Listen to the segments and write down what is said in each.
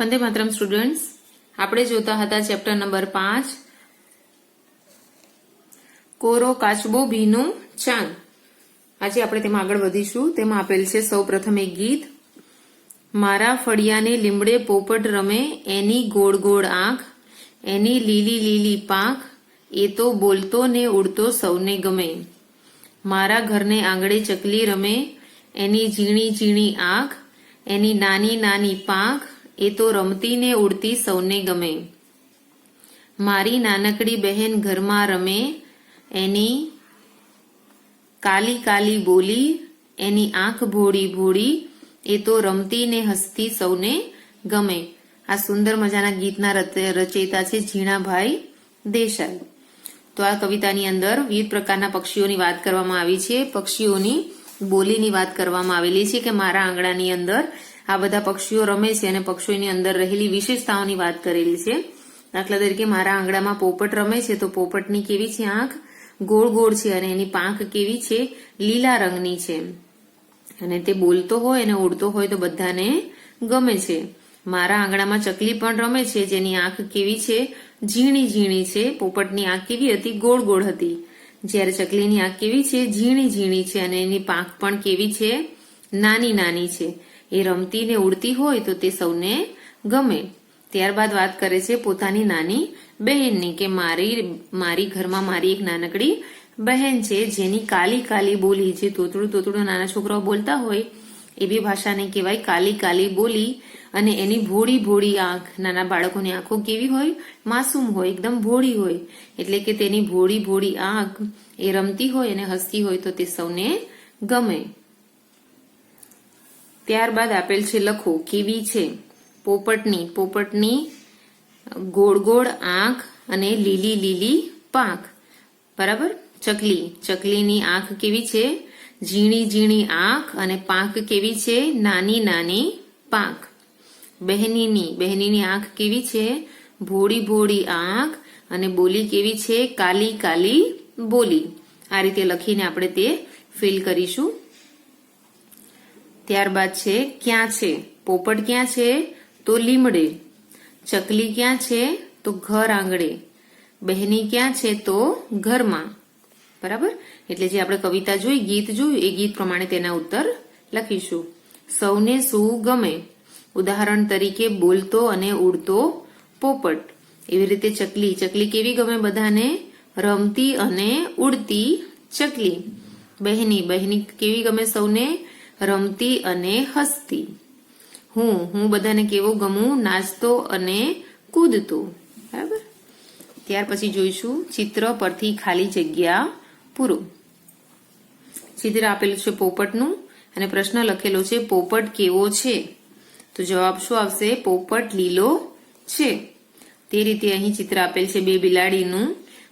Vande Mataram students, આપણે જોતા હતા ચેપ્ટર નંબર 5 કોરો કાચબો ભીનું ચાંદ. આજે આપણે તેમાં આગળ વધીશું. તેમાં આપેલ છે સૌપ્રથમ એક ગીત. મારા ફળિયાને લીમડે પોપટ રમે, એની ગોળ ગોળ આંખ, એની લીલી લીલી પાંખ, એ તો બોલતો ને ઉડતો સૌને ગમે. મારા ઘરને આંગળે ચકલી રમે, એની ઝીણી ઝીણી આંખ, એની નાની નાની પાંખ, એ તો રમતી ને ઉડતી સૌને ગમે. મારી નાનકડી બહેન ઘરમાં રમે, એની કાલી કાલી બોલી, એની આંખ ભોળી ભોળી, એ તો રમતી ને હસતી સૌને ગમે. આ સુંદર મજાના ગીતના રચયિતા છે ઝીણાભાઈ દેસાઈ. તો આ કવિતાની અંદર વિવિધ પ્રકારના પક્ષીઓની વાત કરવામાં આવી છે. પક્ષીઓની બોલીની વાત કરવામાં આવેલી છે કે મારા આંગણાની અંદર આ બધા પક્ષીઓ રમે છે અને પક્ષીઓની અંદર રહેલી વિશેષતાઓની વાત કરેલી છે. દાખલા તરીકે મારા આંગણામાં પોપટ રમે છે, તો પોપટની કેવી છે આંખ? ગોળ ગોળ છે અને એની પાંખ કેવી છે? લીલા રંગની છે. અને તે બોલતો હોય અને ઉડતો હોય તો બધાને ગમે છે. મારા આંગણામાં ચકલી પણ રમે છે, જેની આંખ કેવી છે? ઝીણી ઝીણી છે. પોપટની આંખ કેવી હતી? ગોળ ગોળ હતી. જ્યારે ચકલીની આંખ કેવી છે? ઝીણી ઝીણી છે અને એની પાંખ પણ કેવી છે? નાની નાની છે. એ રમતી ને ઉડતી હોય તો તે સૌને ગમે. ત્યારબાદ વાત કરે છે પોતાની નાની બહેનની કે મારી ઘરમાં મારી એક નાનકડી બહેન છે, જેની કાલી કાલી બોલી, જે તોતડું તોતડું નાના છોકરાઓ બોલતા હોય એવી ભાષાને કહેવાય કાલી કાલી બોલી. અને એની ભોળી ભોળી આંખ, નાના બાળકોની આંખો કેવી હોય? માસૂમ હોય, એકદમ ભોળી હોય. એટલે કે તેની ભોળી ભોળી આંખ એ રમતી હોય અને હસતી હોય તો તે સૌને ગમે. ત્યારબાદ આપેલ છે લખો કેવી છે પોપટની ગોળ ગોળ આંખ અને લીલી લીલી પાંખ. બરાબર. ચકલીની આંખ કેવી છે? ઝીણી ઝીણી આંખ અને પાંખ કેવી છે? નાની નાની પાંખ. બહેનીની આંખ કેવી છે? ભોળી ભોળી આંખ અને બોલી કેવી છે? કાલી કાલી બોલી. આ રીતે લખીને આપણે તે ફિલ કરીશું. ત્યારબાદ છે ક્યાં છે? પોપટ ક્યાં છે? તો લીમડે. ચકલી ક્યાં છે? તો ઘર આંગણે. બહેની ક્યાં છે? તો ઘરમાં. બરાબર. એટલે જે આપણે કવિતા જોઈ, ગીત જોયું, એ ગીત પ્રમાણે તેના ઉત્તર લખીશું. સૌને શું ગમે? ઉદાહરણ તરીકે બોલતો અને ઉડતો પોપટ. એવી રીતે ચકલી કેવી ગમે બધાને? રમતી અને ઉડતી ચકલી. બહેની કેવી ગમે સૌને? રમતી અને હસતી. હું બધાને કેવો ગમું? નાચતો અને કૂદતો. બરાબર. ત્યાર પછી જોઈશું ચિત્ર પરથી ખાલી જગ્યા પૂરો. ચિત્ર આપેલું છે પોપટનું અને પ્રશ્ન લખેલો છે પોપટ કેવો છે? તો જવાબ શું આવશે? પોપટ લીલો છે. તે રીતે અહીં ચિત્ર આપેલ છે બે બિલાડીનું.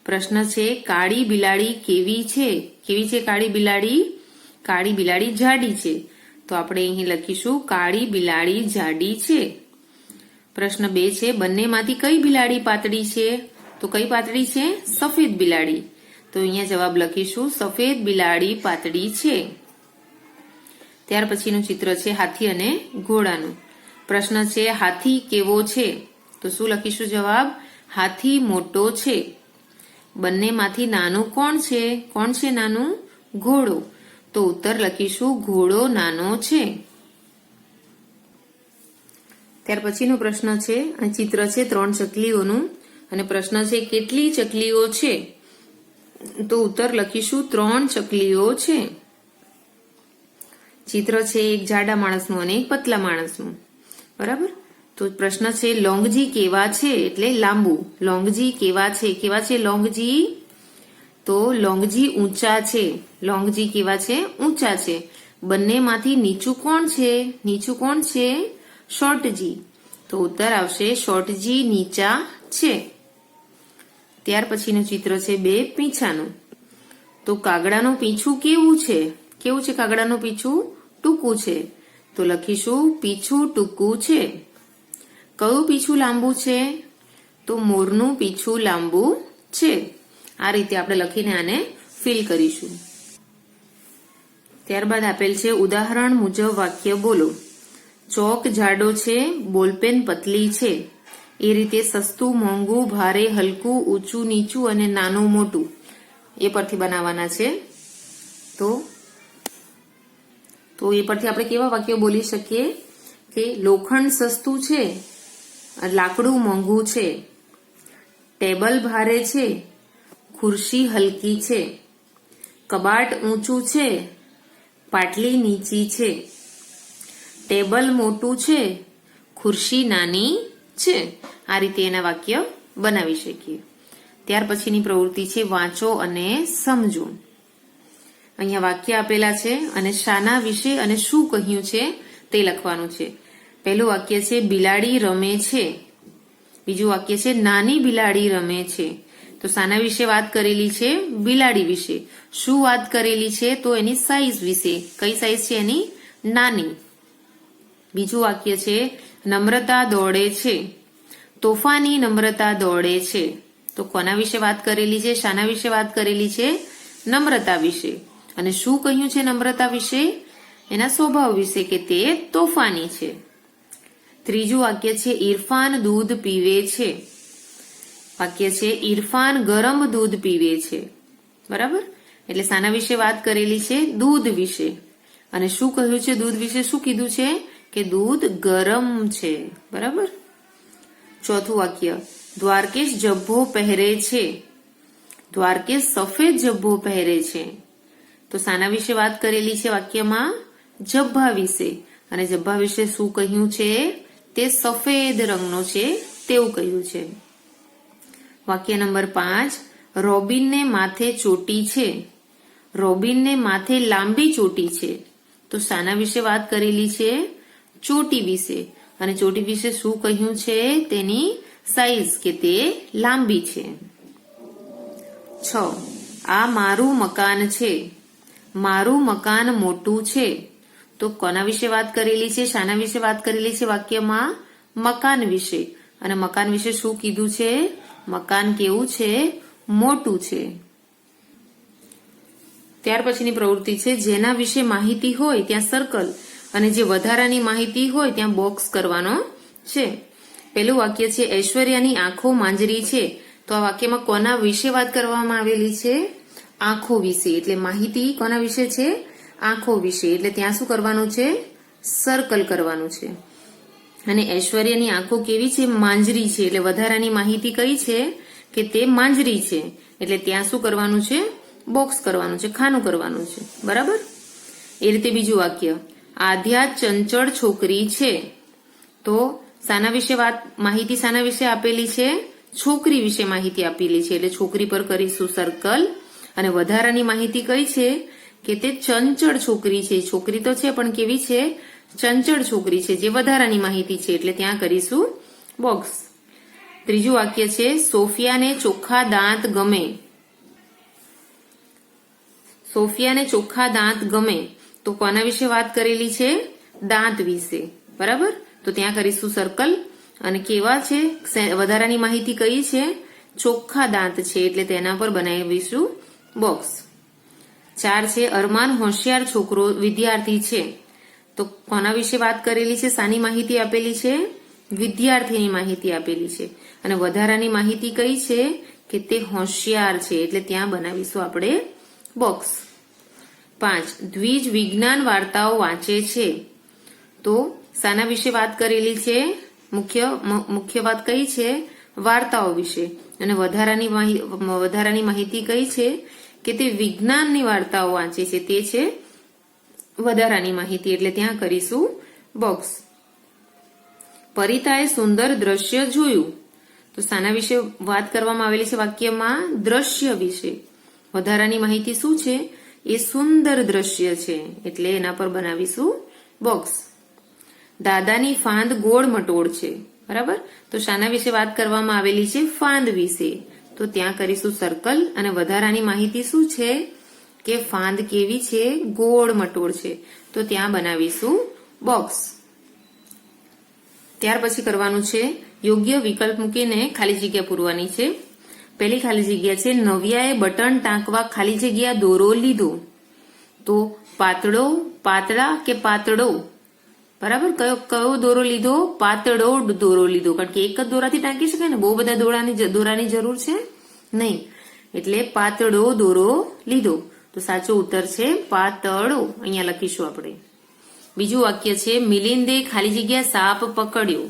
પ્રશ્ન છે કાળી બિલાડી કેવી છે? કેવી છે કાળી બિલાડી? કાળી બિલાડી જાડી છે. તો આપણે અહીં લખીશું કાળી બિલાડી જાડી છે. પ્રશ્ન 2 છે બંનેમાંથી કઈ બિલાડી પાતળી છે? તો કઈ પાતળી છે? સફેદ બિલાડી. તો અહીંયા જવાબ લખીશું સફેદ બિલાડી પાતળી છે. ત્યાર પછીનું ચિત્ર છે હાથી અને ઘોડાનું. પ્રશ્ન છે હાથી કેવો છે? તો શું લખીશું જવાબ? હાથી મોટો છે. બંનેમાંથી નાનું કોણ છે? કોણ છે નાનું? ઘોડો. તો ઉત્તર લખીશું ઘોડો નાનો છે. ત્યાર પછીનો પ્રશ્ન છે, આ ચિત્ર છે 3 ચકલીઓનું અને પ્રશ્ન છે કેટલી ચકલીઓ છે? તો ઉત્તર લખીશું 3 ચકલીઓ છે. ચિત્ર છે એક જાડા માણસનું અને એક પતલા માણસનું. બરાબર. તો પ્રશ્ન છે લોંગજી કેવા છે? એટલે લાંબુ. લોંગજી કેવા છે? કેવા છે લોંગજી? તો લોંગજી ઊંચા છે. લોંગજી કેવા છે? ઊંચા છે. બંનેમાંથી નીચું કોણ છે? નીચું કોણ છે? શોર્ટજી. તો ઉત્તર આવશે શોર્ટજી નીચા છે. ત્યાર પછીનું ચિત્ર છે 2 પીંછાનું. તો કાગડાનું પીંછું કેવું છે? કેવું છે કાગડાનું પીંછું? ટૂંકું છે. તો લખીશું પીંછું ટૂંકું છે. કયું પીંછું લાંબુ છે? તો મોરનું પીંછું લાંબુ છે. આ રીતે આપણે લખીને આને ફિલ કરીશું. ત્યારબાદ આપેલ છે ઉદાહરણ મુજબ વાક્ય બોલો. ચોક જાડો છે, બોલપેન પતલી છે. એ રીતે સસ્તું, મોંઘું, ભારે, હલકું, ઊંચું, નીચું અને નાનું, મોટું એ પરથી બનાવવાના છે. તો એ પરથી આપણે કેવા વાક્યો બોલી શકીએ કે લોખંડ સસ્તું છે, લાકડું મોંઘું છે, ટેબલ ભારે છે, ખુરશી હલકી છે, કબાટ ઊંચું છે, પાટલી નીચી છે, ટેબલ મોટું છે, ખુરશી નાની છે. આ રીતે એના વાક્ય બનાવી શકીએ. ત્યાર પછીની પ્રવૃત્તિ છે વાંચો અને સમજો. અહીંયા વાક્ય આપેલા છે અને શાના વિશે અને શું કહ્યું છે તે લખવાનું છે. પહેલું વાક્ય છે બિલાડી રમે છે. બીજું વાક્ય છે નાની બિલાડી રમે છે. તો શાના વિશે વાત કરેલી છે? બિલાડી વિશે. શું વાત કરેલી છે? તો એની સાઈઝ વિશે. કઈ સાઈઝ છે એની? નાની. બીજું વાક્ય છે નમ્રતા દોડે છે. તોફાની નમ્રતા દોડે છે. તો કોના વિશે વાત કરેલી છે? શાના વિશે વાત કરેલી છે? નમ્રતા વિશે. અને શું કહ્યું છે નમ્રતા વિશે? એના સ્વભાવ વિશે કે તે તોફાની છે. ત્રીજું વાક્ય છે ઇરફાન દૂધ પીવે છે. વાક્ય છે ઇરફાન ગરમ દૂધ પીવે છે. બરાબર? એટલે શાના વિશે વાત કરેલી છે? દૂધ વિશે. અને શું કહ્યું છે દૂધ વિશે? શું કીધું છે? કે દૂધ ગરમ છે. બરાબર? ચોથું વાક્ય દ્વારકેશ જબ્ભો પહેરે છે. દ્વારકેશ સફેદ જબ્ભો પહેરે છે. તો શાના વિશે વાત કરેલી છે વાક્યમાં? જબ્ભા વિશે. અને જબ્ભા વિશે શું કહ્યું છે? તે સફેદ રંગનો છે તેવું કહ્યું છે. વાક્ય નંબર 5 રોબિનને માથે ચોટી છે. રોબિનને માથે લાંબી ચોટી છે. તો શાના વિશે વાત કરેલી છે? ચોટી વિશે. અને ચોટી વિશે શું કહ્યું છે? તેની સાઈઝ કે તે લાંબી છે. 6 આ મારું મકાન છે. મારું મકાન મોટું છે. તો કોના વિશે વાત કરેલી છે? શાના વિશે વાત કરેલી છે વાક્યમાં? મકાન વિશે. અને મકાન વિશે શું કીધું છે? મકાન કેવું છે? મોટું છે. ત્યાર પછીની પ્રવૃત્તિ છે જેના વિશે માહિતી હોય ત્યાં સર્કલ અને જે વધારાની માહિતી હોય ત્યાં બોક્સ કરવાનો છે. પહેલું વાક્ય છે ઐશ્વર્યાની આંખો માંજરી છે. તો આ વાક્યમાં કોના વિશે વાત કરવામાં આવેલી છે? આંખો વિશે. એટલે માહિતી કોના વિશે છે? આંખો વિશે. એટલે ત્યાં શું કરવાનું છે? સર્કલ કરવાનું છે. અને ઐશ્વર્યાની આંખો કેવી છે? માંજરી છે. એટલે વધારાની માહિતી કઈ છે? કે તે માંજરી છે. એટલે ત્યાં શું કરવાનું છે? બોક્સ કરવાનું છે, ખાનું કરવાનું છે. બરાબર? એ રીતે બીજું વાક્ય આધ્યા ચંચળ છોકરી છે. તો શાના વિશે વાત માહિતી શાના વિશે આપેલી છે? છોકરી વિશે માહિતી આપેલી છે. એટલે છોકરી પર કરીશું સર્કલ. અને વધારાની માહિતી કઈ છે? કે તે ચંચળ છોકરી છે. છોકરી તો છે પણ કેવી છે? ચંચળ છોકરી છે, જે વધારાની માહિતી છે. એટલે ત્યાં કરીશું બોક્સ. ત્રીજું વાક્ય છે સોફિયાને ચોખ્ખા દાંત ગમે. સોફિયાને ચોખ્ખા દાંત ગમે. તો કોના વિશે વાત કરેલી છે? દાંત વિશે. બરાબર? તો ત્યાં કરીશું સર્કલ. અને કેવા છે? વધારાની માહિતી કઈ છે? ચોખ્ખા દાંત છે. એટલે તેના પર બનાવીશું બોક્સ. 4 છે અરમાન હોશિયાર છોકરો વિદ્યાર્થી છે. તો કોના વિશે વાત કરેલી છે? શાની માહિતી આપેલી છે? વિદ્યાર્થીની માહિતી આપેલી છે. અને વધારાની માહિતી કઈ છે? કે તે હોશિયાર છે. એટલે ત્યાં બનાવીશું આપણે બોક્સ. 5 દ્વિજ વિજ્ઞાન વાર્તાઓ વાંચે છે. તો શાના વિશે વાત કરેલી છે? મુખ્ય વાત કઈ છે? વાર્તાઓ વિશે. અને વધારાની માહિતી કઈ છે? કે તે વિજ્ઞાનની વાર્તાઓ વાંચે છે. તે છે વધારાની માહિતી. એટલે ત્યાં કરીશું બોક્સ. પરિતાએ સુંદર દ્રશ્ય જોયું. તો શાના વિશે વાત કરવામાં આવેલી છે વાક્યમાં? દ્રશ્ય વિશે. વધારાની માહિતી શું છે? એ સુંદર દ્રશ્ય છે. એટલે એના પર બનાવીશું બોક્સ. દાદાની ફાંદ ગોળ મટોળ છે. બરાબર? તો શાના વિશે વાત કરવામાં આવેલી છે? ફાંદ વિશે. તો ત્યાં કરીશું સર્કલ. અને વધારાની માહિતી શું છે? કે ફાંદ કેવી છે? ગોળ મટોળ છે. તો ત્યાં બનાવીશું બોક્સ. ત્યાર પછી કરવાનું છે યોગ્ય વિકલ્પ મૂકીને ખાલી જગ્યા પૂરવાની છે. પહેલી ખાલી જગ્યા છે નવ્યાએ બટન ટાંકવા ખાલી જગ્યા દોરો લીધો. તો પાતળો, પાતળા કે પાતળો? બરાબર. કયો દોરો લીધો? પાતળો દોરો લીધો. કારણ કે એક જ દોરાથી ટાંકી શકાય ને, બહુ બધા દોરાની જરૂર છે નહીં, એટલે પાતળો દોરો લીધો. તો સાચો ઉત્તર છે પાતળો. અહીંયા લખીશું આપણે. બીજું વાક્ય છે મિલિંદે ખાલી જગ્યા સાપ પકડ્યો.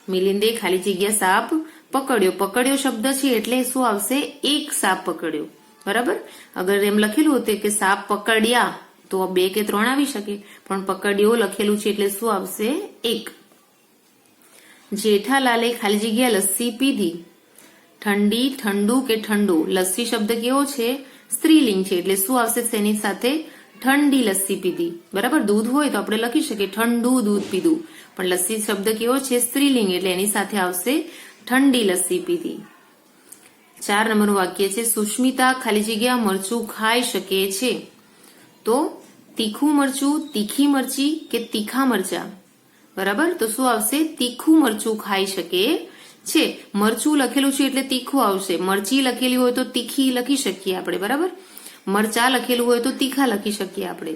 મિલિંદે ખાલી જગ્યા સાપ પકડ્યો. પકડ્યો શબ્દ છે એટલે શું આવશે? એક સાપ પકડ્યો. બરાબર. અગર એમ લખેલું હતું કે સાપ પકડ્યા તો 2 કે 3 આવી શકે, પણ પકડ્યો લખેલું છે એટલે શું આવશે? 1. જેઠાલાલે ખાલી જગ્યા લસ્સી પીધી. ઠંડી, ઠંડુ કે ઠંડુ. લસ્સી શબ્દ કેવો છે? સ્ત્રીલિંગ છે એટલે શું આવશે તેની સાથે? ઠંડી લસ્સી પીધી. બરાબર. દૂધ હોય તો આપણે લખી શકીએ ઠંડુ દૂધ પીધું, પણ લસ્સી શબ્દ કેવો છે? સ્ત્રીલિંગ એટલે એની સાથે આવશે ઠંડી લસ્સી પીધી. 4 નંબરનું વાક્ય છે સુષ્મિતા ખાલી જગ્યા મરચું ખાઈ શકે છે. તો તીખું મરચું, તીખી મરચી કે તીખા મરચા. બરાબર. તો શું આવશે? તીખું મરચું ખાઈ શકે છે. મરચું લખેલું છે એટલે તીખું આવશે. મરચી લખેલી હોય તો તીખી લખી શકીએ આપણે. બરાબર. મરચા લખેલું હોય તો તીખા લખી શકીએ આપણે,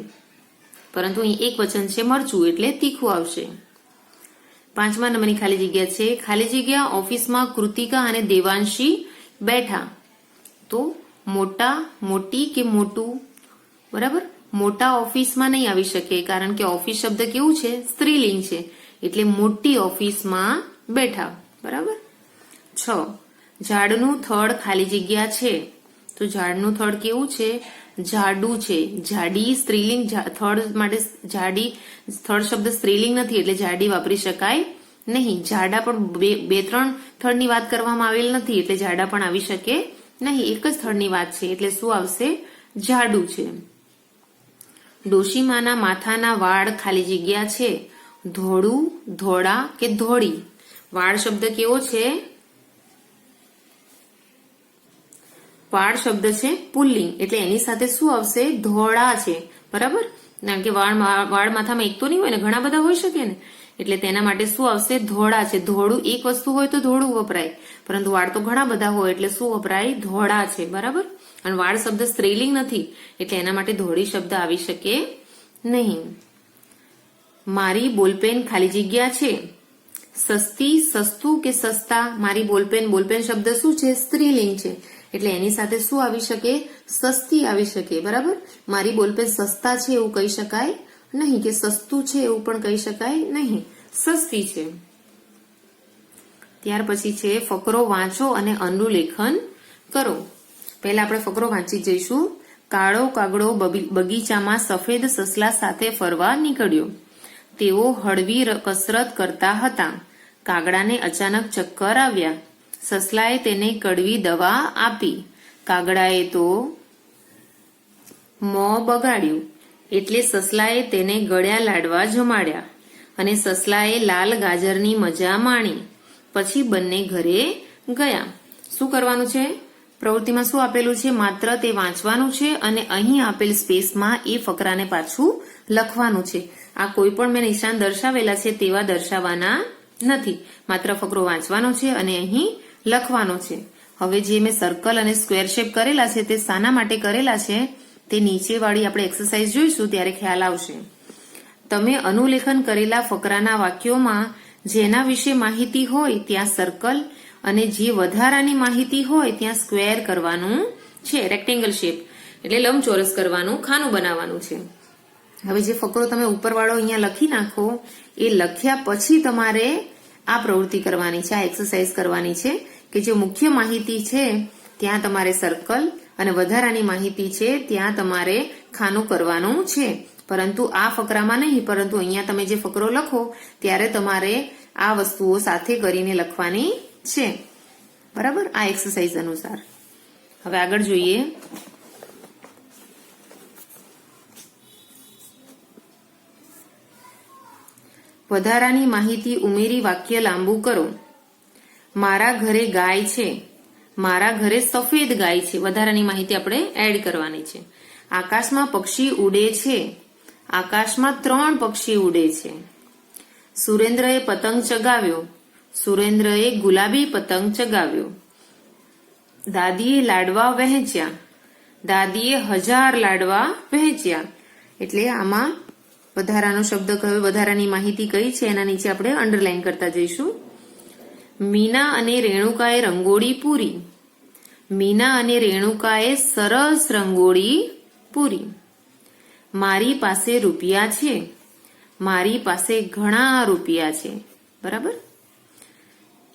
પરંતુ અહીં એક વચન છે મરચું એટલે તીખું આવશે. 5મા નંબરની ખાલી જગ્યા છે ખાલી જગ્યા ઓફિસમાં કૃતિકા અને દેવાંશી બેઠા. તો મોટા, મોટી કે મોટું. બરાબર. મોટા ઓફિસમાં નહીં આવી શકે કારણ કે ઓફિસ શબ્દ કેવું છે? સ્ત્રીલિંગ છે એટલે મોટી ઓફિસમાં બેઠા. બરાબર. 6. ઝાડનું થડ ખાલી જગ્યા છે. તો ઝાડનું થડ કેવું છે? જાડું છે. જાડી સ્ત્રીલિંગ. થડ માટે જાડી થડ શબ્દ સ્ત્રીલિંગ નથી એટલે જાડી વાપરી શકાય નહીં. જાડા પણ 2-3 થડની વાત કરવામાં આવેલ નથી એટલે જાડા પણ આવી શકે નહીં. એક જ થડની વાત છે એટલે શું આવશે? જાડું છે. ડોશીમાના માથાના વાળ ખાલી જગ્યા છે. ધોળું, ધોળા કે ધોળી. વાળ શબ્દ કેવો છે? વાળ શબ્દ છે પુલ્લિંગ એટલે એની સાથે શું આવશે? ધોળા છે. બરાબર. કારણ કે વાળ માથામાં એક તો નહીં હોય ને, ઘણા બધા હોઈ શકે ને, એટલે તેના માટે શું આવશે? ધોળા છે. ધોળું એક વસ્તુ હોય તો ધોળું વપરાય, પરંતુ વાળ તો ઘણા બધા હોય એટલે શું વપરાય? ધોળા છે. બરાબર. અને વાળ શબ્દ સ્ત્રીલિંગ નથી એટલે એના માટે ધોળી શબ્દ આવી શકે નહીં. મારી બોલપેન ખાલી જગ્યા છે. સસ્તી, સસ્તું કે સસ્તા. મારી બોલપેન. બોલપેન શબ્દ શું છે? સ્ત્રીલિંગ છે એટલે એની સાથે શું આવી શકે? સસ્તી આવી શકે. બરાબર. મારી બોલપેન સસ્તા છે એવું કહી શકાય નહીં, કે સસ્તું છે એવું પણ કહી શકાય નહીં. સસ્તી છે. ત્યાર પછી છે ફકરો વાંચો અને અનુલેખન કરો. પહેલા આપણે ફકરો વાંચી જઈશું. કાળો કાગડો બગીચામાં સફેદ સસલા સાથે ફરવા નીકળ્યો. તેઓ હળવી કસરત કરતા હતા. કાગડાને અચાનક ચક્કર આવ્યા. સસલાએ તેને કડવી દવા આપી. કાગડાએ તો મોં બગાડ્યું એટલે સસલાએ તેને ગળ્યા લાડવા જમાડ્યા અને સસલાએ લાલ ગાજરની મજા માણી. પછી બંને ઘરે ગયા. શું કરવાનું છે? પ્રવૃત્તિમાં શું આપેલું છે? માત્ર તે વાંચવાનું છે અને અહીં આપેલ સ્પેસમાં એ ફકરાને પાછું લખવાનું છે. આ કોઈ પણ મેં નિશાન દર્શાવેલા છે તેવા દર્શાવવાના નથી. માત્ર ફકરો વાંચવાનો છે અને અહીં લખવાનો છે. હવે જે મેં સર્કલ અને સ્ક્વેર શેપ કરેલા છે તે શાના માટે કરેલા છે તે નીચે વાળી આપણે એક્સરસાઇઝ જોઈશું ત્યારે ખ્યાલ આવશે. તમે અનુલેખન કરેલા ફકરાના વાક્યોમાં જેના વિશે માહિતી હોય ત્યાં સર્કલ અને જે વધારાની માહિતી હોય ત્યાં સ્ક્વેર કરવાનું છે. રેક્ટેંગલ શેપ એટલે લંબચોરસ કરવાનું, ખાનું બનાવવાનું છે. હવે જે ફકરો તમે ઉપરવાળો અહીંયા લખી નાખો એ લખ્યા પછી તમારે આ પ્રવૃત્તિ કરવાની છે, આ એક્સરસાઇઝ કરવાની છે કે જે મુખ્ય માહિતી છે ત્યાં તમારે સર્કલ અને વધારાની માહિતી છે ત્યાં તમારે ખાનું કરવાનું છે. પરંતુ આ ફકરામાં નહીં, પરંતુ અહીંયા તમે જે ફકરો લખો ત્યારે તમારે આ વસ્તુઓ સાથે કરીને લખવાની છે. બરાબર. આ એક્સરસાઇઝ અનુસાર હવે આગળ જોઈએ. વધારાની માહિતી ઉમેરી વાક્ય લાંબુ કરો. મારા ઘરે ગાય છે. મારા ઘરે સફેદ ગાય છે. વધારાની માહિતી આપણે એડ કરવાની છે. આકાશમાં પક્ષી ઉડે છે. આકાશમાં 3 પક્ષી ઉડે છે. સુરેન્દ્રએ પતંગ ચગાવ્યો. સુરેન્દ્રએ ગુલાબી પતંગ ચગાવ્યો. દાદીએ લાડવા વહેંચ્યા. દાદીએ 1000 લાડવા વહેંચ્યા. એટલે આમાં વધારાનો શબ્દ કયો, વધારાની માહિતી કઈ છે એના નીચે આપણે અંડરલાઈન કરતા જઈશું. મીના અને રેણુકાએ રંગોળી પૂરી. મીના અને રેણુકાએ સરસ રંગોળી પૂરી. મારી પાસે રૂપિયા છે. મારી પાસે ઘણા રૂપિયા છે. બરાબર.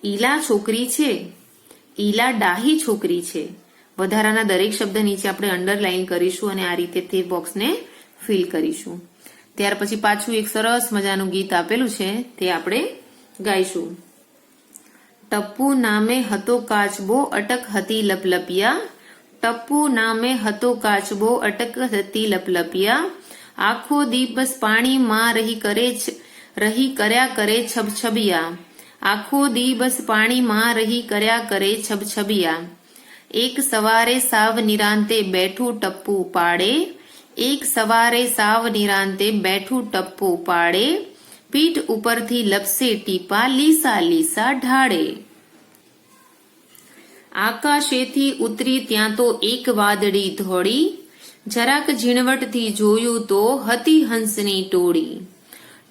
ઈલા છોકરી છે. ઈલા ડાહી છોકરી છે. વધારાના દરેક શબ્દ નીચે આપણે અંડરલાઈન કરીશું અને આ રીતે તે બોક્સને ફિલ કરીશું. ત્યાર પછી પાછું એક સરસ મજાનું ગીત આપેલું છે તે આપણે ગાઈશું. ટપ્પુ નામે હતો કાચબો અટક હતી લપલપિયા. ટપ્પુ નામે હતો કાચબો અટક હતી લપલપિયા. આખો દિવસ પાણીમાં રહી કર્યા કરે છબછબિયા. આખો દિવસ પાણીમાં રહી કર્યા કરે છબછબિયા. એક સવારે સાવ નિરાંતે બેઠું ટપ્પુ પાડે. એક સવારે સાવ નિરાંતે બેઠું ટપ્પુ પાડે. પીઠ ઉપરથી લપસે ટીપા લીસા લીસા ઢાળે. આકાશેથી ઉતરી ત્યાં તો એક વાદળી ધોળી. જરાક ઝીણવટથી જોયું તો હતી હંસની ટોળી.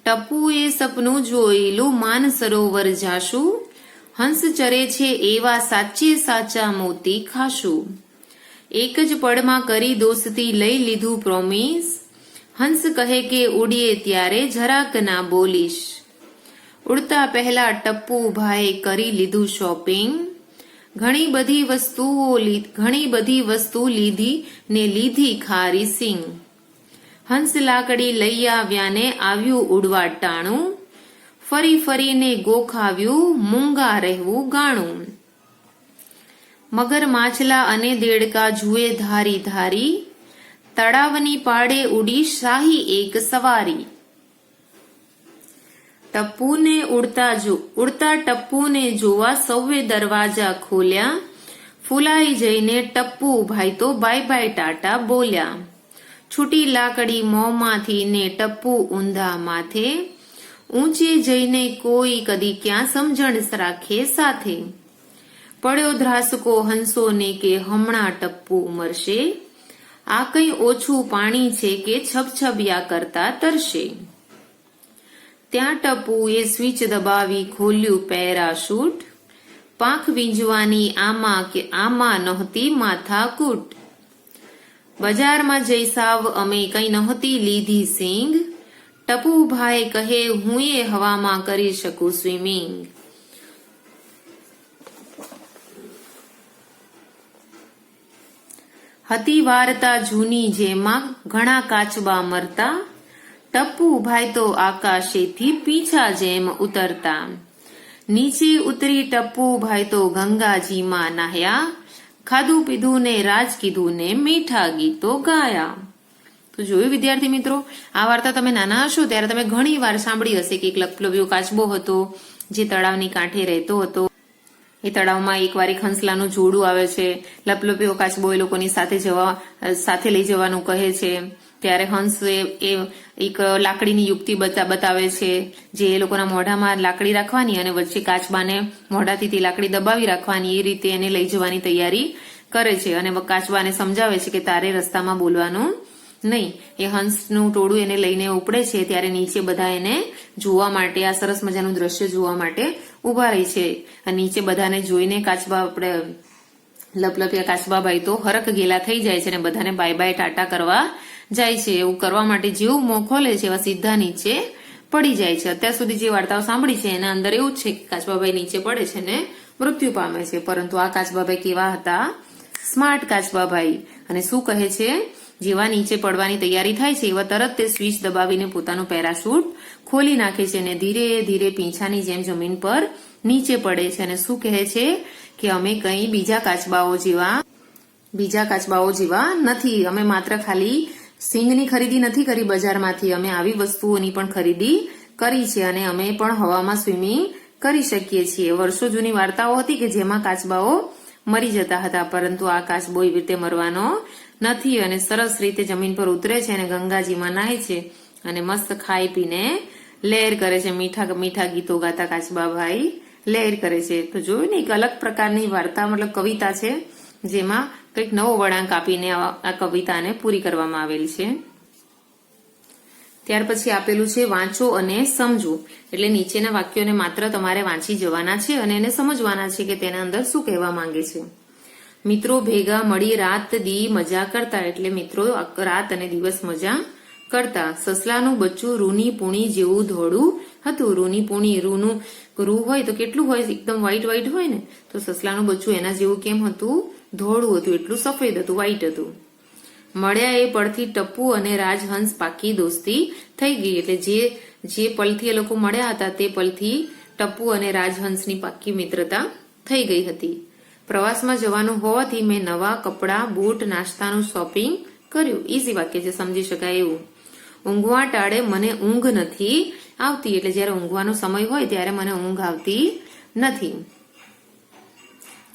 ટપ્પુએ સપનું જોયેલું માનસરોવર જાશું. હંસ ચરે છે એવા સાચે સાચા મોતી ખાશું. એક જ પળમાં કરી દોસ્તી લઈ લીધું પ્રોમિસ. હંસ કહે કે ઉડીએ ત્યારે જરાક ના બોલીશ. ઉડતા પહેલા ટપ્પુભાઈએ કરી લીધું શોપિંગ. ઘણી બધી વસ્તુ લીધી ને લીધી ખારી સિંગ. હંસ લાકડી લઈ આવ્યા ને આવ્યું ઉડવા ટાણું. ફરી ફરીને ગોખાવ્યું મૂંગા રહેવું ગાણું. મગર માછલા અને દેડકા જુએ ધારી ધારી. તળાવની પાડે ઉડી શાહી એક સવારી. ઉડતા ટપ્પુને જોવા સૌએ દરવાજા ખોલ્યા. ફૂલાઈ જઈને ટપ્પુભાઈ તો બાય બાય ટાટા બોલ્યા. છૂટી લાકડી મોંમાંથી ને ટપ્પુ ઊંધા માથે. ઊંચે જઈને કોઈ કદી ક્યાં સમજણ રાખે સાથે. પડ્યો ધ્રાસકો હંસોને કે હમણાં ટપ્પુ મરશે. આ કઈ ઓછું પાણી છે કે છબછબિયા કરતા તરશે. ત્યાં ટપ્પુએ સ્વિચ દબાવી ખોલ્યું પેરાશૂટ. પાંખ વીંજવાની આમાં નહોતી માથાકૂટ. બજારમાં જઈ સાવ અમે કઈ નહોતી લીધી સિંગ. ટપુભાઈ કહે હું એ હવામાં કરી શકું સ્વિમિંગ. હતી વાર્તા જૂની જેમાં ઘણા કાચબા મરતા. ટપ્પુભાઈ તો આકાશેથી પીછા જેમ ઉતરતા. નીચે ઉતરી ટપ્પુભાઈ તો ગંગાજીમાં નાહ્યા. ખાધું પીધું ને રાજ કીધું ને મીઠા ગીતો ગાયા. તો જોયું વિદ્યાર્થી મિત્રો, આ વાર્તા તમે નાના હશો ત્યારે તમે ઘણી વાર સાંભળી હશે કે એક લપલપિયો કાચબો હતો જે તળાવની કાંઠે રહેતો હતો. એ તળાવમાં એકવાર એક હંસલાનું જોડું આવે છે. લપલપિયો કાચબો એ લોકોની સાથે લઈ જવાનું કહે છે. ત્યારે હંસ એ એક લાકડીની યુક્તિ બતાવે છે, જે એ લોકોના મોઢામાં લાકડી રાખવાની અને વચ્ચે કાચબાને મોઢાથી તે લાકડી દબાવી રાખવાની. એ રીતે એને લઈ જવાની તૈયારી કરે છે અને કાચબાને સમજાવે છે કે તારે રસ્તામાં બોલવાનું નહીં. એ હંસનું ટોળું એને લઈને ઉપડે છે ત્યારે નીચે બધા એને જોવા માટે, આ સરસ મજાનું દ્રશ્ય જોવા માટે ઉભા રહી છે. અને નીચે બધાને જોઈને લપલપિયા કાચબાભાઈ તો હરખ ગેલા થઈ જાય છે અને બધાને બાય બાય ટાટા કરવા જાય છે. એવું કરવા માટે જેવું મોં ખોલે છે એવા સીધા નીચે પડી જાય છે. અત્યાર સુધી જે વાર્તાઓ સાંભળી છે એના અંદર એવું જ છે કે કાચબાભાઈ નીચે પડે છે ને મૃત્યુ પામે છે. પરંતુ આ કાચબાભાઈ કેવા હતા? સ્માર્ટ કાચબાભાઈ. અને શું કહે છે? જેવા નીચે પડવાની તૈયારી થાય છે એવા તરત તે સ્વિચ દબાવીને પોતાનું પેરાશૂટ ખોલી નાખે છે અને ધીરે ધીરે પીંછાની જેમ જમીન પર નીચે પડે છે. અને શું કહે છે કે અમે કઈ બીજા કાચબાઓ જેવા નથી. અમે માત્ર ખાલી સિંગની ખરીદી નથી કરી બજારમાંથી, અમે આવી વસ્તુઓની પણ ખરીદી કરી છે અને અમે પણ હવામાં સ્વિમિંગ કરી શકીએ છીએ. વર્ષો જૂની વાર્તાઓ હતી કે જેમાં કાચબાઓ મરી જતા હતા, પરંતુ આ કાચબો એવી રીતે મરવાનો નથી અને સરસ રીતે જમીન પર ઉતરે છે અને ગંગાજીમાં નાહે છે અને મસ્ત ખાઈ પીને લહેર કરે છે. મીઠા મીઠા ગીતો ગાતા કાચબાભાઈ લહેર કરે છે. તો જોયું ને, એક અલગ પ્રકારની વાર્તા મતલબ કવિતા છે જેમાં કંઈક નવો વળાંક આપીને આ કવિતાને પૂરી કરવામાં આવેલી છે. ત્યાર પછી આપેલું છે વાંચો અને સમજો. એટલે નીચેના વાક્યોને માત્ર તમારે વાંચી જવાના છે અને એને સમજવાના છે કે તેના અંદર શું કહેવા માંગે છે. મિત્રો ભેગા મળી રાત દી મજા કરતા. એટલે મિત્રો રાત અને દિવસ મજા કરતા. સસલાનું બચ્ચું રૂની પૂણી જેવું ધોળું હતું. રૂની પૂણી, રૂ હોય તો કેટલું હોય, એકદમ વ્હાઈટ વ્હાઈટ હોય ને, તો સસલાનું બચ્ચું એના જેવું કેમ હતું, ધોળું હતું, એટલું સફેદ હતું, વ્હાઈટ હતું. મળ્યા એ પળથી ટપ્પુ અને રાજહંસ પાકી દોસ્તી થઈ ગઈ. એટલે જે પલથી એ લોકો મળ્યા હતા તે પલથી ટપ્પુ અને રાજહંસની પાકી મિત્રતા થઈ ગઈ હતી. પ્રવાસમાં જવાનું હોવાથી મેં નવા કપડાં, બૂટ, નાસ્તાનું શોપિંગ કર્યું. ઈઝી વાક્ય છે, સમજી શકાય એવું. ઊંઘવા ટાળે મને ઊંઘ નથી આવતી. એટલે જયારે ઊંઘવાનો સમય હોય ત્યારે મને ઊંઘ આવતી નથી.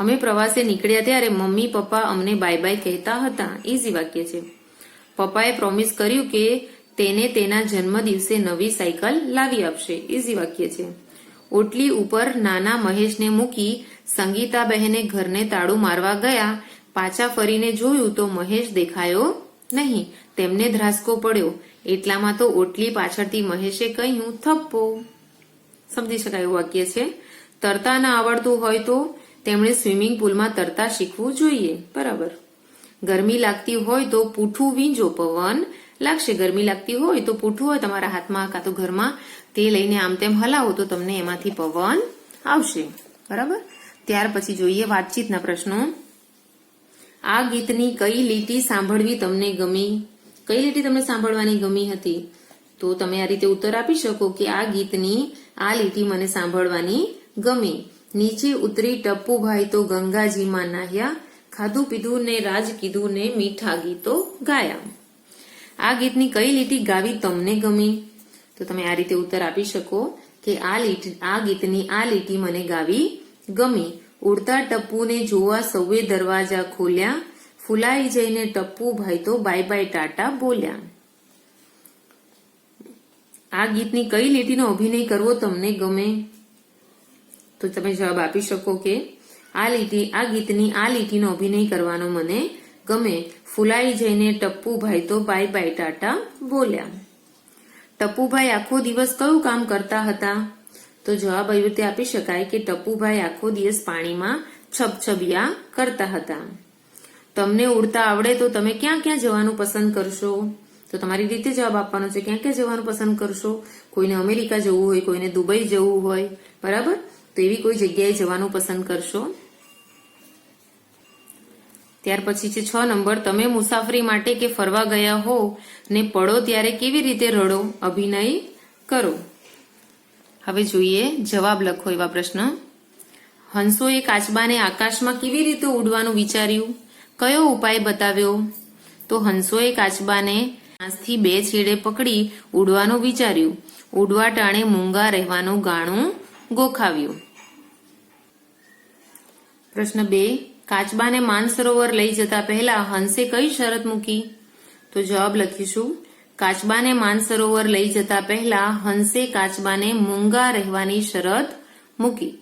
અમે પ્રવાસે નીકળ્યા ત્યારે મમ્મી પપ્પા અમને બાય બાય કહેતા હતા. ઈઝી વાક્ય છે. પપ્પાએ પ્રોમિસ કર્યું કે તેને તેના જન્મ દિવસે નવી સાયકલ લાવી આપશે. ઈઝી વાક્ય છે. ઓટલી ઉપર નાના મહેશને મૂકી સંગીતાબહેને ઘરને તાળું મારવા ગયા. પાછા ફરીને જોયું તો મહેશ દેખાયો નહીં. તેમને ધ્રાસકો પડ્યો. એટલામાં તો ઓટલી પાછળથી મહેશે કહ્યું, થપ્પો. સમજી શકાય એવું વાક્ય છે. તરતા ના આવડતું હોય તો તેમણે સ્વિમિંગ પુલમાં તરતા શીખવું જોઈએ. બરાબર. ગરમી લાગતી હોય તો પૂઠું વીંજો, પવન લાગશે. ગરમી લાગતી હોય તો પૂઠું હોય તમારા હાથમાં કાં તો ઘરમાં, તે લઈને આમ તેમ હલાવો તો તમને એમાંથી પવન આવશે. બરાબર. ત્યાર પછી જોઈએ વાતચીતના પ્રશ્નો. આ ગીતની કઈ લીટી સાંભળવી તમને ગમી? કઈ લીટી તમને સાંભળવાની ગમી હતી? તો તમે આ રીતે ઉત્તર આપી શકો કે આ ગીતની આ લીટી મને સાંભળવાની ગમી. નીચે ઉતરી ટપ્પુભાઈ તો ગંગાજીમાં નાહ્યા. ખાધું પીધું ને રાજ કીધું ને મીઠા ગીતો ગાયા. આ ગીતની કઈ લીટી ગાવી તમને ગમી? તો તમે આ રીતે ઉત્તર આપી શકો કે આ ગીતની આ લીટી મને ગાવી ગમી. ઉડતા ટપ્પુને જોવા સૌએ દરવાજા ખોલ્યા. ફૂલાઈ જઈને ટપ્પુભાઈ તો બાય બાય ટાટા બોલ્યા. આ ગીતની કઈ લીટીનો અભિનય કરવો તમને ગમે? તો તમે જવાબ આપી શકો કે આ ગીતની આ લીટીનો અભિનય કરવાનો મને ગમે. ફૂલાઈ જઈને ટપ્પુભાઈ તો બાય બાય ટાટા બોલ્યા. ટપ્પુભાઈ આખો દિવસ કયું કામ કરતા હતા? તો જવાબ આવી રીતે આપી શકાય કે ટપ્પુભાઈ આખો દિવસ પાણીમાં છબછબિયા કરતા હતા. તમને ઉડતા આવડે તો તમે ક્યાં ક્યાં જવાનું પસંદ કરશો? તો તમારી રીતે જવાબ આપવાનો છે. ક્યાં ક્યાં જવાનું પસંદ કરશો? કોઈને અમેરિકા જવું હોય, કોઈને દુબઈ જવું હોય, બરાબર, તો એવી કોઈ જગ્યાએ જવાનું પસંદ કરશો. ત્યાર પછી છે 6 નંબર. તમે મુસાફરી માટે કે ફરવા ગયા હો ને પડો ત્યારે કેવી રીતે રડો? અભિનય કરો. હવે જોઈએ જવાબ લખો એવા પ્રશ્ન. હંસોએ કાચબાને આકાશમાં કેવી રીતે ઉડવાનું વિચાર્યું? કયો ઉપાય બતાવ્યો? તો હંસોએ કાચબાને આંસથી 2 છેડે પકડી ઉડવાનું વિચાર્યું. ઉડવા ટાણે મૂંગા રહેવાનું ગાણું ગોખાવ્યું. પ્રશ્ન 2. કાચબાને માનસરોવર લઈ જતા પહેલા હંસે કઈ શરત મૂકી? તો જવાબ લખીશું. કાચબાને માનસરોવર લઈ જતા પહેલા હંસે કાચબાને મૂંગા રહેવાની શરત મૂકી.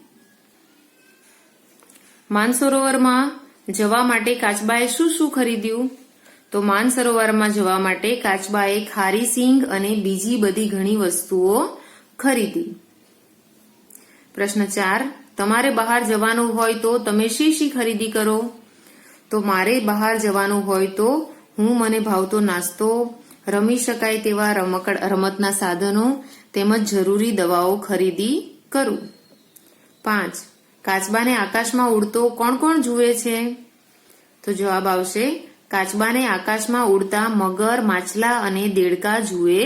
માનસરોવરમાં જવા માટે કાચબાએ શું શું ખરીદ્યું? તો માનસરોવરમાં જવા માટે કાચબાએ ખારી સિંગ અને બીજી બધી ઘણી વસ્તુઓ ખરીદી. પ્રશ્ન 4. તમારે બહાર જવાનું હોય તો તમે શી ખરીદી કરો? તો મારે બહાર જવાનું હોય તો હું મને ભાવતો નાસ્તો, રમી શકાય તેવા રમતના સાધનો તેમજ જરૂરી દવાઓ ખરીદી કરું. 5. કાચબાને આકાશમાં ઉડતો કોણ કોણ જુએ છે? તો જવાબ આવશે કાચબાને આકાશમાં ઉડતા મગર, માછલા અને દેડકા જુએ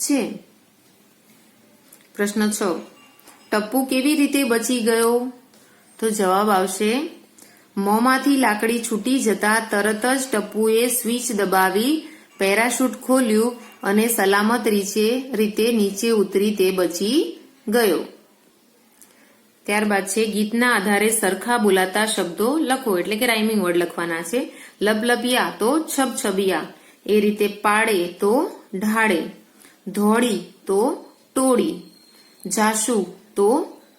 છે. પ્રશ્ન 6. ટપ્પુ કેવી રીતે બચી ગયો? તો જવાબ આવશે મોંમાંથી લાકડી છૂટી જતા તરત જ ટપ્પુએ સ્વિચ દબાવી પેરાશૂટ ખોલ્યું અને સલામત રીતે નીચે ઉતરી તે બચી ગયો. ત્યારબાદ છે ગીતના આધારે સરખા બોલાતા શબ્દો લખો, એટલે કે રાઇમિંગ વર્ડ લખવાના છે. લબલબિયા તો છબછબિયા, એ રીતે પાડે તો ઢાળે, ધોળી તો ટોળી, જાસુ તો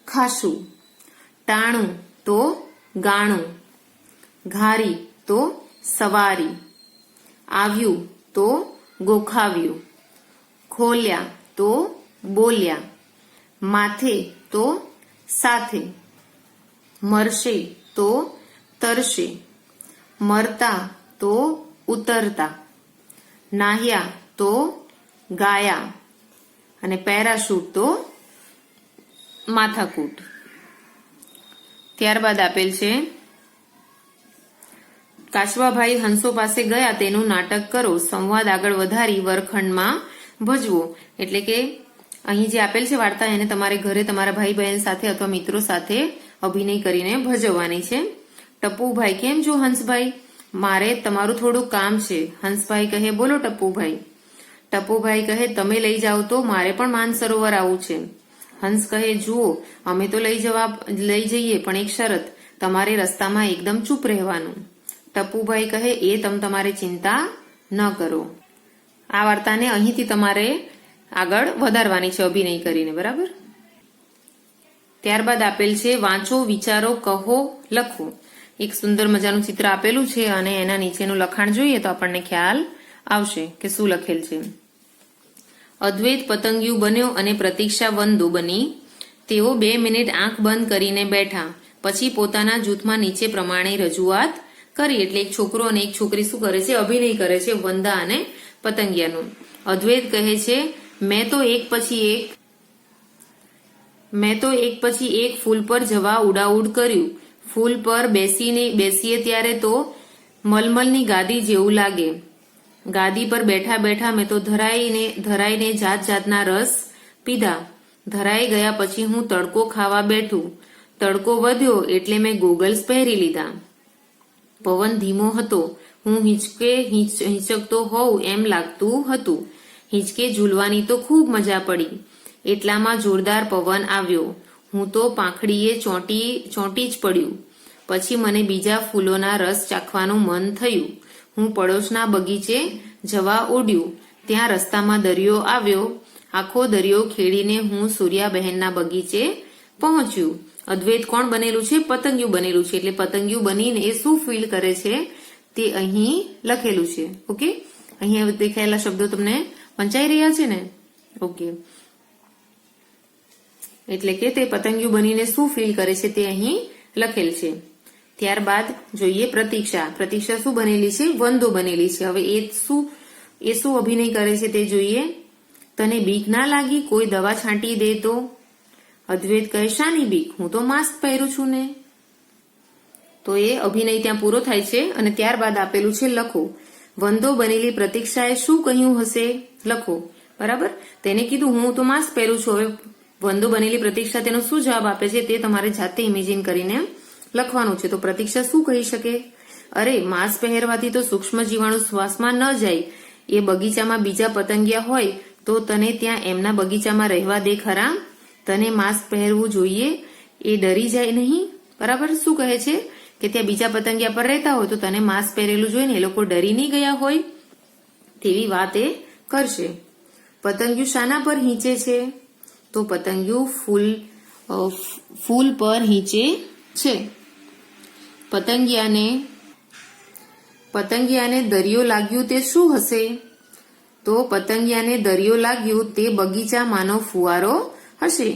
ખાસું, ટાણું તો ગાણું, ઘારી તો સવારી, આવ્યું તો ગોખાવ્યું, ખોલ્યા તો બોલ્યા, માથે તો સાથે, મરશે તો તરશે, મરતા તો ઉતરતા, નાહ્યા તો ગાયા અને પેરાશૂટ તો માથાકૂટ. ત્યારબાદ આપેલ છે કાશવાભાઈ હંસો પાસે ગયા તેનું નાટક કરો, સંવાદ આગળ વધારી વર્ગખંડમાં ભજવો. એટલે કે અહીં જે આપેલ છે વાર્તા એને તમારે ઘરે તમારા ભાઈ બહેન સાથે અથવા મિત્રો સાથે અભિનય કરીને ભજવવાની છે. ટપુભાઈ કેમ છો હંસભાઈ? મારે તમારું થોડું કામ છે. હંસભાઈ કહે બોલો ટપુભાઈ. ટપુભાઈ કહે તમે લઈ જાઓ તો મારે પણ માનસરોવર આવવું છે. હંસ કહે જુઓ અમે તો લઈ જઈએ પણ એક શરત, તમારે રસ્તામાં એકદમ ચૂપ રહેવાનું. ટપુભાઈ કહે એ તમારે ચિંતા ન કરો. આ વાર્તાને અહીંથી તમારે આગળ વધારવાની છે અભિનય કરીને, બરાબર. ત્યારબાદ આપેલ છે વાંચો, વિચારો, કહો, લખો. એક સુંદર મજાનું ચિત્ર આપેલું છે અને એના નીચેનું લખાણ જોઈએ તો આપણને ખ્યાલ આવશે કે શું લખેલ છે. અદ્વૈત પતંગિયું બન્યો અને પ્રતીક્ષા વંદો બની. તેઓ 2 મિનિટ આંખ બંધ કરીને બેઠા. પછી પોતાના જૂથમાં નીચે પ્રમાણે રજૂઆત કરી. એટલે એક છોકરો અને એક છોકરી શું કરે છે? અભિનય કરે છે વંદા અને પતંગિયાનું. અદ્વૈત કહે છે મેં તો એક પછી એક ફૂલ પર જવા ઉડાઉડ કર્યું. ફૂલ પર બેસીએ ત્યારે તો મલમલની ગાદી જેવું લાગે. ગાદી પર બેઠા બેઠા મેં તો ધરાઈને જાત જાતના રસ પીધા. ધરાઈ ગયા પછી હું તડકો ખાવા બેઠું. તડકો વધ્યો એટલે મેં ગોગલ્સ પહેરી લીધા. પવન ધીમો હતો. હું હિંચકતો હોઉં એમ લાગતું હતું. હિંચકે ઝૂલવાની તો ખૂબ મજા પડી. એટલામાં જોરદાર પવન આવ્યો. હું તો પાંખડીએ ચોંટી જ પડ્યું. પછી મને બીજા ફૂલોના રસ ચાખવાનું મન થયું. હું પડોશના બગીચે જવા ઉડ્યું. ત્યાં રસ્તામાં દરિયો આવ્યો. આખો દરિયો ખેડીને હું સૂર્યાબહેનના બગીચે પહોંચ્યું. અદ્વૈત કોણ બનેલું છે? પતંગિયું બનેલું છે. એટલે પતંગિયું બનીને એ શું ફીલ કરે છે તે અહીં લખેલું છે. ઓકે, અહીં દેખાયેલા શબ્દો તમને વંચાઈ રહ્યા છે ને? ઓકે, એટલે કે તે પતંગિયું બનીને શું ફીલ કરે છે તે અહીં લખેલ છે. ત્યારબાદ જોઈએ પ્રતીક્ષા. પ્રતીક્ષા શું બનેલી છે? વંદો બનેલી છે. હવે એ શું અભિનય કરે છે તે જોઈએ. તને બીક ના લાગી? કોઈ દવા છાંટી દે તો? અદ્વૈત કહે શાની બીક? હું તો માસ્ક પહેરું છું ને. તો એ અભિનય ત્યાં પૂરો થાય છે અને ત્યારબાદ આપેલું છે લખો. વંદો બનેલી પ્રતીક્ષાએ શું કહ્યું હશે? લખો. બરાબર, તેને કીધું હું તો માસ્ક પહેરું છું. હવે વંદો બનેલી પ્રતીક્ષા તેનો શું જવાબ આપે છે તે તમારે જાતે ઇમેજિન કરીને લખવાનું છે. તો પ્રતીક્ષા શું કહી શકે? અરે માસ્ક પહેરવાથી તો સૂક્ષ્મ જીવાણુ શ્વાસમાં ન જાય. એ બગીચામાં બીજા પતંગિયા હોય તો તને ત્યાં એમના બગીચામાં રહેવા દે ખરા? તને માસ્ક પહેરવું જોઈએ, એ ડરી જાય નહીં. બરાબર, શું કહે છે કે ત્યાં બીજા પતંગિયા પર રહેતા હોય તો તને માસ્ક પહેરેલું જોઈને એ લોકો ડરી નહીં ગયા હોય તેવી વાત એ કરશે. પતંગિયું શાના પર હીંચે છે? તો પતંગિયું ફૂલ પર હીંચે છે. પતંગિયાને દરિયો લાગ્યું તે શું હશે? તો પતંગિયાને દરિયો લાગ્યું તે બગીચામાંનો ફુવારો હશે.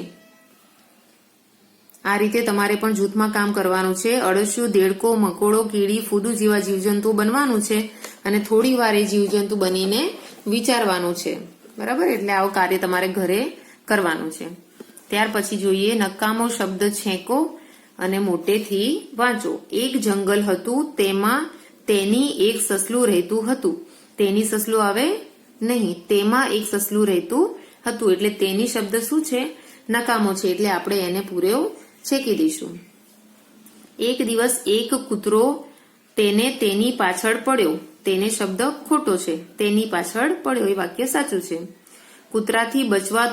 આ રીતે તમારે પણ જૂથમાં કામ કરવાનું છે. અળસિયું, દેડકો, મકોડો, કીડી, ફૂદુ જેવા જીવજંતુ બનવાનું છે અને થોડી વાર એ જીવજંતુ બનીને વિચારવાનું છે. બરાબર, એટલે આવું કાર્ય તમારે ઘરે કરવાનું છે. ત્યાર પછી જોઈએ નકામો શબ્દ છેકો અને મોટેથી વાંચો. એક જંગલ હતું, તેમાં તેની એક સસલું રહેતું હતું. તેની સસલું આવે નહીં, તેમાં એક સસલું રહેતું હતું. એટલે તેની શબ્દ શું છે? નકામો છે. એટલે આપણે એને પૂરો છેકી દઈશું. એક દિવસ એક કૂતરો તેની પાછળ પડ્યો. તેને શબ્દ ખોટો છે. તેની પાછળ પડ્યો એ વાક્ય સાચું છે. કૂતરાથી બચવા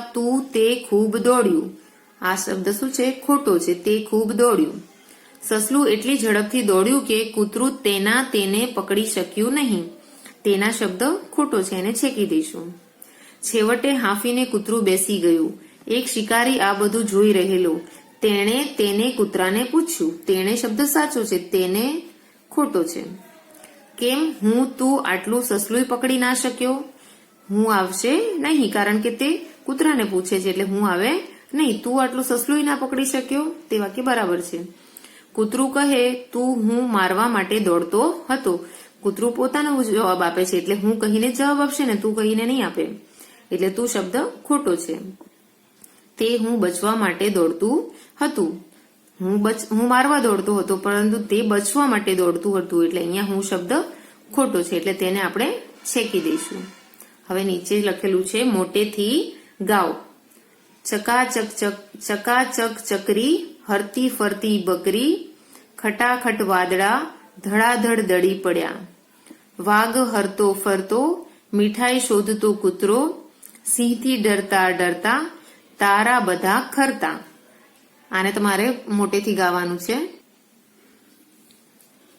તે ખૂબ દોડ્યું. આ શબ્દ શું છે? ખોટો છે. તે ખૂબ દોડ્યું. સસલું એટલી ઝડપથી દોડ્યું કે કૂતરું તેને પકડી શક્યું નહીં. તેના શબ્દ ખોટો છે, એને છેકી દઈશું. છેવટે હાંફીને કૂતરું બેસી ગયું. એક શિકારી આ બધું જોઈ રહેલો. તેને કૂતરાને પૂછ્યું. તેણે શબ્દ સાચો છે, તેને ખોટો છે. કેમ તું આટલું સસલું પકડી ના શક્યો? હું આવશે નહીં, કારણ કે તે કૂતરાને પૂછે છે એટલે હું આવે નહીં. તું આટલું સસલું ના પકડી શક્યો, તે વાક્ય બરાબર છે. કૂતરું કહે તું હું મારવા માટે દોડતો હતો. કૂતરું પોતાનો જવાબ આપે છે એટલે હું કહીને જવાબ આપશે ને, તું કહીને નહીં આપે, એટલે તું શબ્દ ખોટો છે. તે હું બચવા માટે દોડતું હતું. હું મારવા દોડતો હતો, પરંતુ તે બચવા માટે દોડતું હતું, એટલે અહીંયા હું શબ્દ ખોટો છે, એટલે તેને આપણે છેકી દઈશું. હવે નીચે લખેલું છે મોટેથી ગાઓ. ચકાચક ચકરી, હરતી ફરતી બકરી, ખટાખટ વાદળા, ધડાધડ દડી પડ્યા. વાઘ હરતો ફરતો, મીઠાઈ શોધતો કૂતરો, સિંહથી ડરતા ડરતા, તારા બધા ખરતા. આને તમારે મોટેથી ગાવાનું છે.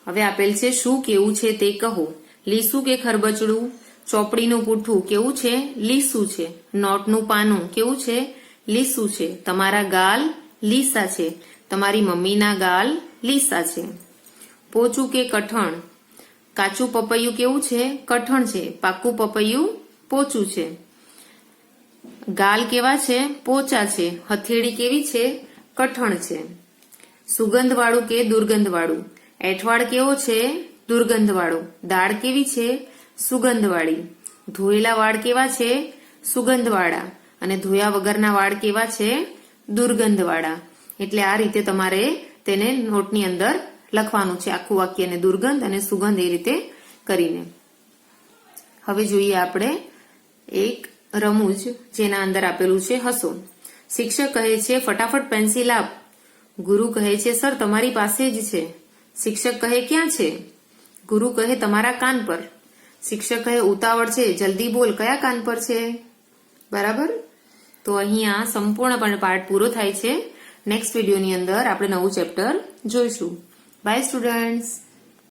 હવે આપેલ છે શું કેવું છે તે કહો. લીસું કે ખરબચડું? ચોપડીનું પૂઠું કેવું છે? લીસું છે. નોટનું પાનું કેવું છે? લીસું છે. તમારા ગાલ લીસા છે. તમારી મમ્મીના ગાલ લીસા છે. પોચું કે કઠણ? કાચું પપૈયું કેવું છે? કઠણ છે. પાકું પપૈયું પોચું છે. ગાલ કેવા છે? પોચા છે. હથેળી કેવી છે? કઠણ છે. સુગંધવાળું કે દુર્ગંધવાળું? એઠવાડ કેવો છે? દુર્ગંધવાળો. દાળ કેવી છે? સુગંધવાળી. ધોયેલા વાળ કેવા છે? સુગંધવાળા. અને ધોયા વગરના વાળ કેવા છે? દુર્ગંધવાળા. એટલે આ રીતે તમારે તેને નોટની અંદર લખવાનું છે, આખું વાક્યને દુર્ગંધ અને સુગંધ એ રીતે કરીને. હવે જોઈએ આપણે એક રમૂજ, જેના અંદર આપેલું છે હસો. શિક્ષક કહે છે ફટાફટ પેન્સિલ આપ. ગુરુ કહે છે સર તમારી પાસે જ છે. શિક્ષક કહે ક્યાં છે? ગુરુ કહે તમારા કાન પર. શિક્ષક કહે ઉતાવળ છે, જલ્દી બોલ, કયા કાન પર છે? બરાબર. તો અહીંયા સંપૂર્ણપણે પાઠ પૂરો થાય છે. નેક્સ્ટ વિડીયોની અંદર આપણે નવું ચેપ્ટર જોઈશું. Bye students.